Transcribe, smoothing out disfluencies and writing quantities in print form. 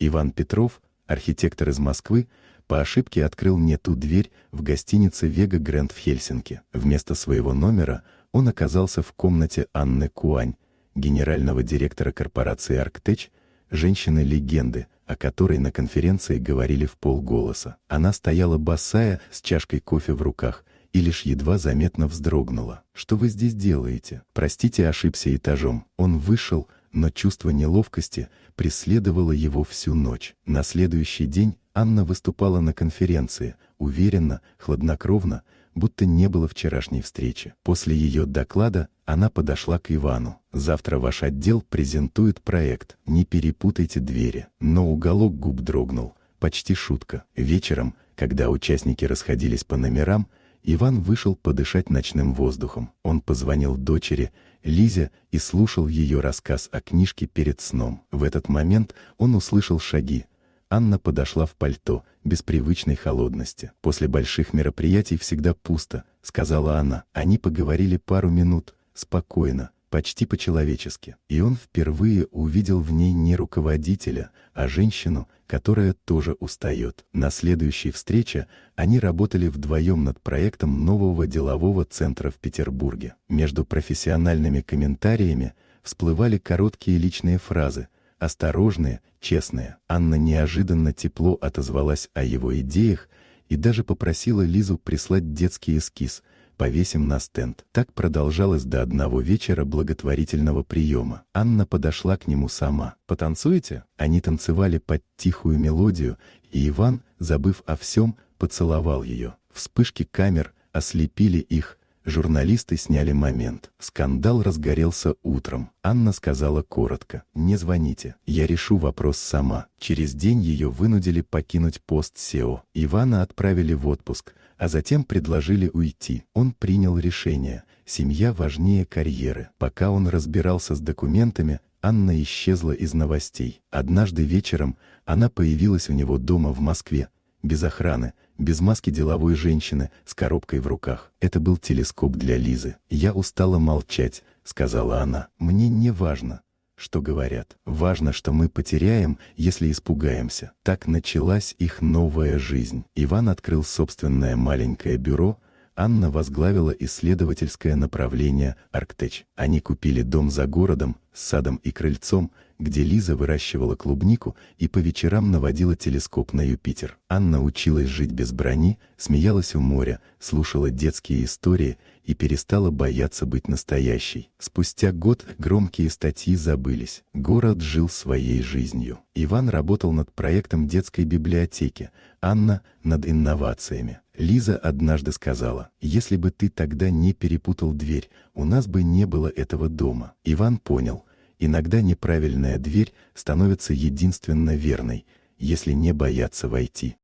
Иван Петров, архитектор из Москвы, по ошибке открыл не ту дверь в гостинице «Вега Грэнд» в Хельсинки. Вместо своего номера он оказался в комнате Анны Куань, генерального директора корпорации «Арктеч», женщины-легенды, о которой на конференции говорили вполголоса. Она стояла босая, с чашкой кофе в руках, и лишь едва заметно вздрогнула. «Что вы здесь делаете?» «Простите, ошибся этажом». Он вышел, но чувство неловкости преследовало его всю ночь. На следующий день Анна выступала на конференции, уверенно, хладнокровно, будто не было вчерашней встречи. После ее доклада она подошла к Ивану. «Завтра ваш отдел презентует проект. Не перепутайте двери». Но уголок губ дрогнул. Почти шутка. Вечером, когда участники расходились по номерам, Иван вышел подышать ночным воздухом. Он позвонил дочери, Лизе, и слушал ее рассказ о книжке перед сном. В этот момент он услышал шаги. Анна подошла в пальто, без привычной холодности. «После больших мероприятий всегда пусто», — сказала она. Они поговорили пару минут, спокойно, почти по-человечески. И он впервые увидел в ней не руководителя, а женщину, которая тоже устает. На следующей встрече они работали вдвоем над проектом нового делового центра в Петербурге. Между профессиональными комментариями всплывали короткие личные фразы, осторожные, честные. Анна неожиданно тепло отозвалась о его идеях и даже попросила Лизу прислать детский эскиз «Повесим на стенд». Так продолжалось до одного вечера благотворительного приема. Анна подошла к нему сама. «Потанцуете?» Они танцевали под тихую мелодию, и Иван, забыв о всем, поцеловал ее. Вспышки камер ослепили их. Журналисты сняли момент. Скандал разгорелся утром. Анна сказала коротко: «Не звоните, я решу вопрос сама». Через день ее вынудили покинуть пост SEO. Ивана отправили в отпуск, а затем предложили уйти. Он принял решение. Семья важнее карьеры. Пока он разбирался с документами, Анна исчезла из новостей. Однажды вечером она появилась у него дома в Москве, без охраны, без маски деловой женщины, с коробкой в руках. Это был телескоп для Лизы. «Я устала молчать», — сказала она. «Мне не важно, что говорят. Важно, что мы потеряем, если испугаемся». Так началась их новая жизнь. Иван открыл собственное маленькое бюро, Анна возглавила исследовательское направление «Арктеч». Они купили дом за городом, с садом и крыльцом, где Лиза выращивала клубнику и по вечерам наводила телескоп на Юпитер. Анна училась жить без брони, смеялась у моря, слушала детские истории и перестала бояться быть настоящей. Спустя год громкие статьи забылись. Город жил своей жизнью. Иван работал над проектом детской библиотеки, Анна — над инновациями. Лиза однажды сказала: «Если бы ты тогда не перепутал дверь, у нас бы не было этого дома». Иван понял: иногда неправильная дверь становится единственно верной, если не бояться войти.